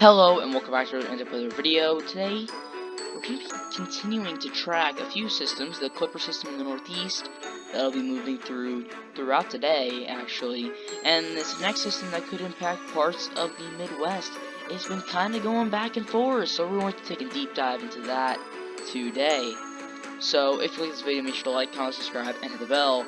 Hello and welcome back to another video. Today we're going to be continuing to track a few systems, the Clipper system in the Northeast that'll be moving throughout today actually, and this next system that could impact parts of the Midwest. It's been kind of going back and forth, so we're going to take a deep dive into that today. So if you like this video, make sure to like, comment, subscribe, and hit the bell.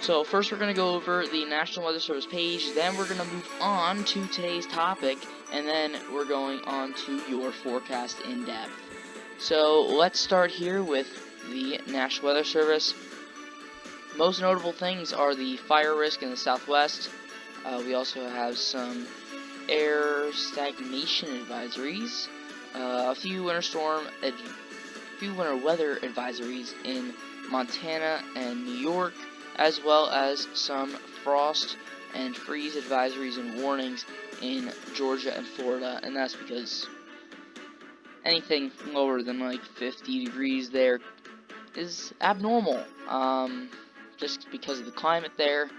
So first we're going to go over the National Weather Service page, then we're going to move on to today's topic, and then we're going on to your forecast in depth. So let's start here with the National Weather Service. Most notable things are the fire risk in the southwest. We also have some air stagnation advisories, a few winter weather advisories in Montana and New York, as well as some frost and freeze advisories and warnings in Georgia and Florida, and that's because anything lower than like 50 degrees there is abnormal, just because of the climate there,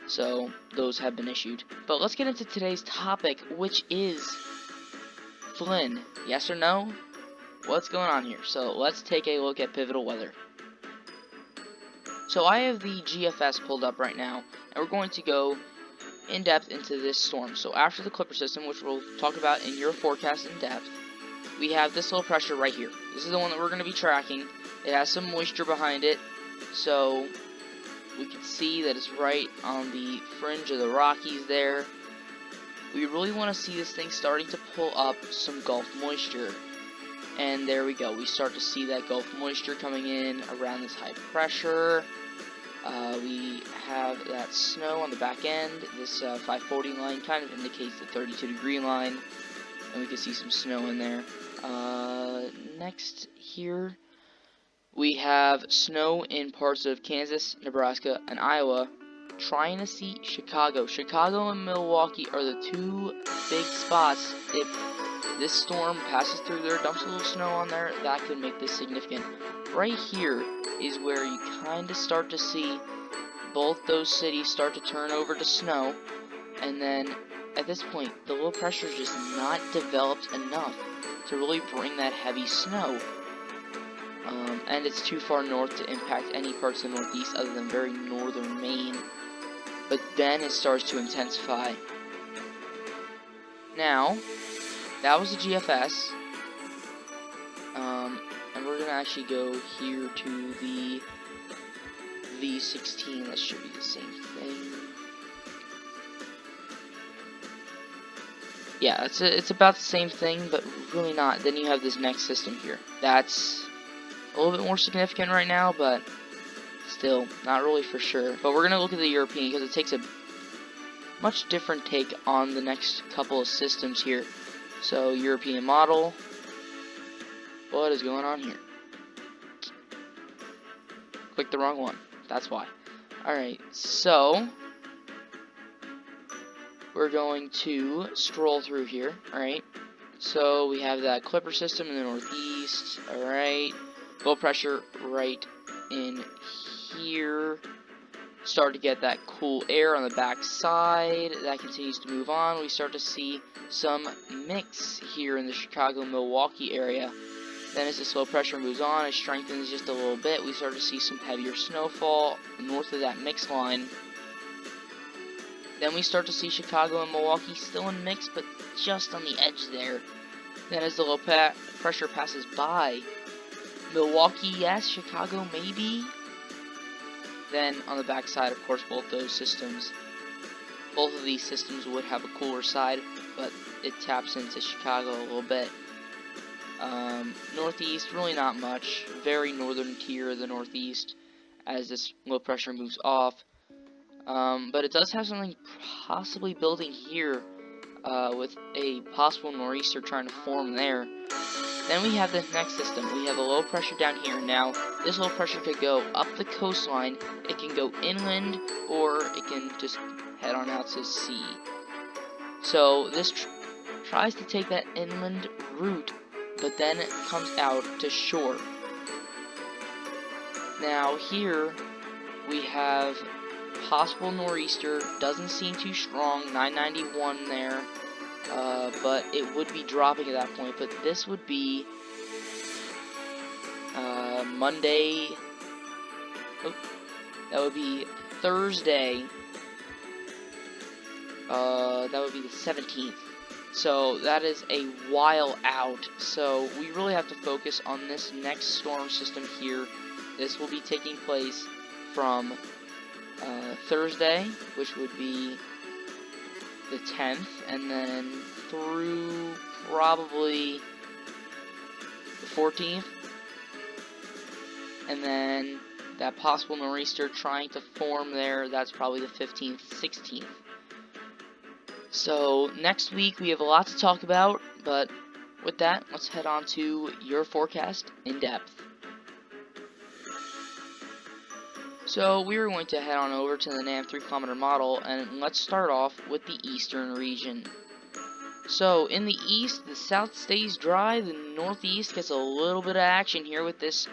so those have been issued. But let's get into today's topic, which is Flynn. Yes or no? What's going on here? So let's take a look at pivotal weather. So I have the GFS pulled up right now, and we're going to go in depth into this storm. So after the Clipper system, which we'll talk about in your forecast in depth, we have this low pressure right here. This is the one that we're going to be tracking. It has some moisture behind it, so we can see that it's right on the fringe of the Rockies there. We really want to see this thing starting to pull up some Gulf moisture. And there we go. We start to see that Gulf moisture coming in around this high pressure. We have that snow on the back end. This 540 line kind of indicates the 32-degree line, and we can see some snow in there. Next here, we have snow in parts of Kansas, Nebraska, and Iowa. Trying to see Chicago. Chicago and Milwaukee are the two big spots. If this storm passes through there, dumps a little snow on there, that could make this significant. Right here is where you kind of start to see both those cities start to turn over to snow, and then at this point the low pressure is just not developed enough to really bring that heavy snow, and it's too far north to impact any parts of the Northeast other than very northern Maine. But then it starts to intensify. Now that was the GFS, and we're gonna actually go here to the V16. That should be the same thing. Yeah, it's about the same thing, but really not. Then you have this next system here. That's a little bit more significant right now, but still not really for sure. But we're gonna look at the European because it takes a much different take on the next couple of systems here. So European model. What is going on here? Clicked the wrong one. That's why. Alright, so we're going to scroll through here. Alright, so we have that Clipper system in the Northeast. Alright, low pressure right in here. Start to get that cool air on the back side. That continues to move on. We start to see some mix here in the Chicago-Milwaukee area. Then as this low pressure moves on, it strengthens just a little bit. We start to see some heavier snowfall north of that mix line. Then we start to see Chicago and Milwaukee still in mix, but just on the edge there. Then as the low pressure passes by, Milwaukee, yes, Chicago, maybe. Then on the back side, of course, both of these systems would have a cooler side, but it taps into Chicago a little bit. Northeast, really not much. Very northern tier of the Northeast as this low pressure moves off. But it does have something possibly building here with a possible nor'easter trying to form there. Then we have the next system. We have a low pressure down here. Now, this low pressure could go up the coastline, it can go inland, or it can just head on out to sea. So this tries to take that inland route, but then it comes out to shore. Now here we have possible nor'easter, doesn't seem too strong, 991 there, but it would be dropping at that point. But this would be Monday. Oh, that would be Thursday. That would be the 17th. So that is a while out. So we really have to focus on this next storm system here. This will be taking place from Thursday, which would be the 10th, and then through probably the 14th, and then that possible nor'easter trying to form there, that's probably the 15th, 16th. So next week we have a lot to talk about, but with that, let's head on to your forecast in depth. So we are going to head on over to the NAM 3-kilometer model, and let's start off with the eastern region. So in the east, the south stays dry, the northeast gets a little bit of action here with this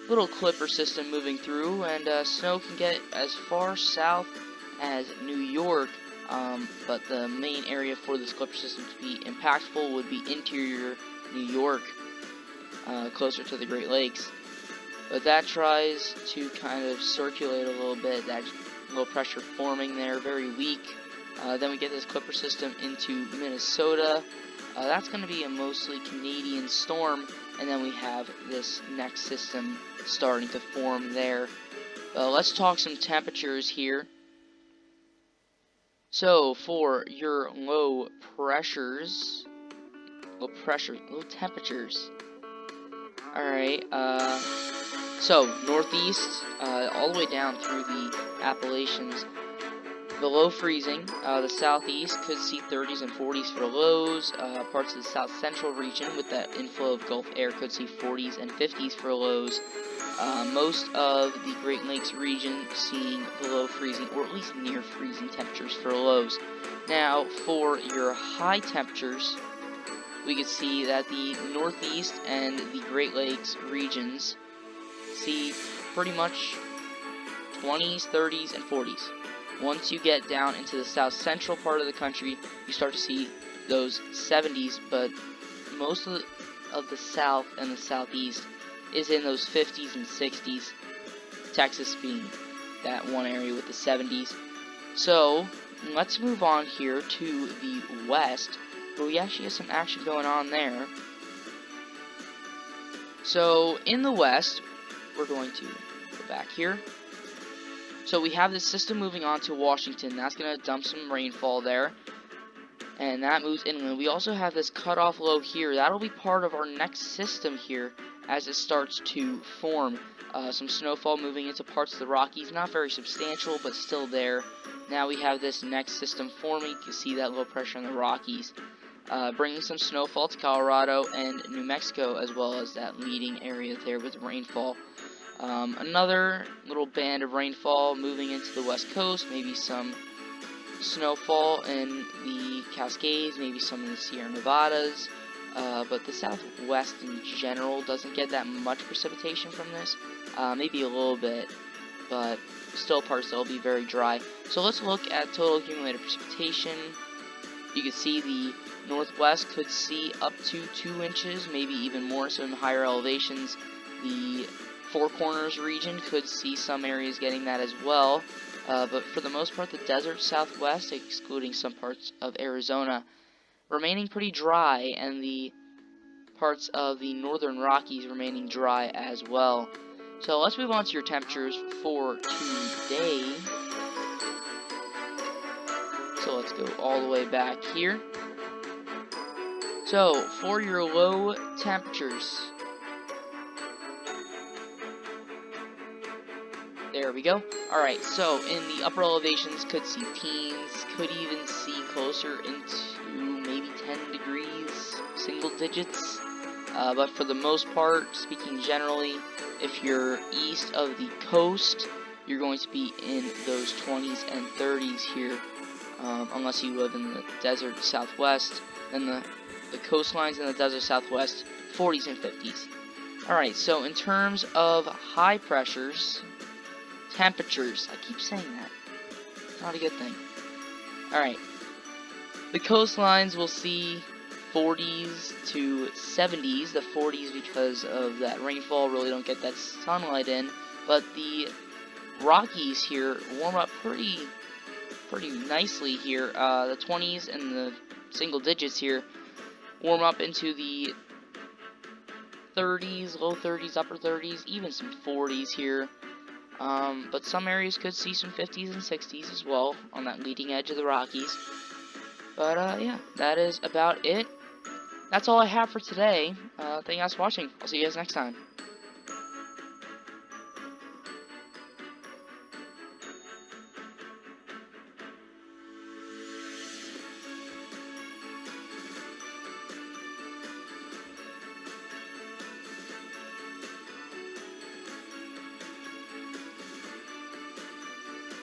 little clipper system moving through, and snow can get as far south as New York, but the main area for this clipper system to be impactful would be interior New York, closer to the Great Lakes. But that tries to kind of circulate a little bit, that low pressure forming there, very weak. Then we get this clipper system into Minnesota. That's going to be a mostly Canadian storm, and then we have this next system starting to form there. Let's talk some temperatures here. So for your low temperatures. Alright, so northeast, all the way down through the Appalachians, below freezing. The southeast could see 30s and 40s for lows. Parts of the south central region with that inflow of Gulf air could see 40s and 50s for lows. Most of the Great Lakes region seeing below freezing, or at least near freezing temperatures for lows. Now, for your high temperatures, we could see that the northeast and the Great Lakes regions see pretty much 20s, 30s, and 40s. Once you get down into the south central part of the country, you start to see those 70s, but most of the south and the southeast is in those 50s and 60s, Texas being that one area with the 70s. So let's move on here to the west, where we actually have some action going on there. So in the west, we're going to go back here. So we have this system moving on to Washington. That's going to dump some rainfall there, and that moves inland. We also have this cutoff low here. That'll be part of our next system here as it starts to form. Some snowfall moving into parts of the Rockies, not very substantial, but still there. Now we have this next system forming. You can see that low pressure in the Rockies, bringing some snowfall to Colorado and New Mexico, as well as that leading area there with rainfall. Another little band of rainfall moving into the west coast, maybe some snowfall in the Cascades, maybe some in the Sierra Nevadas, but the southwest in general doesn't get that much precipitation from this, maybe a little bit, but still parts that will be very dry. So let's look at total accumulated precipitation. You can see the northwest could see up to 2 inches, maybe even more so in the higher elevations. The Four Corners region could see some areas getting that as well, but for the most part the desert southwest, excluding some parts of Arizona, remaining pretty dry, and the parts of the northern Rockies remaining dry as well. So let's move on to your temperatures for today. So let's go all the way back here. So for your low temperatures, there we go. Alright, so in the upper elevations, could see teens, could even see closer into maybe 10 degrees, single digits. But for the most part, speaking generally, if you're east of the coast, you're going to be in those 20s and 30s here, unless you live in the desert southwest. Then the coastlines in the desert southwest, 40s and 50s. Alright, so in terms of high pressures, temperatures, I keep saying that, not a good thing. Alright, The coastlines will see 40s to 70s. The 40s because of that rainfall, really don't get that sunlight in. But the Rockies here warm up pretty nicely here. The 20s and the single digits here warm up into the 30s, low 30s, upper 30s, even some 40s here. But some areas could see some 50s and 60s as well on that leading edge of the Rockies. But yeah, that is about it. That's all I have for today. Thank you guys for watching. I'll see you guys next time.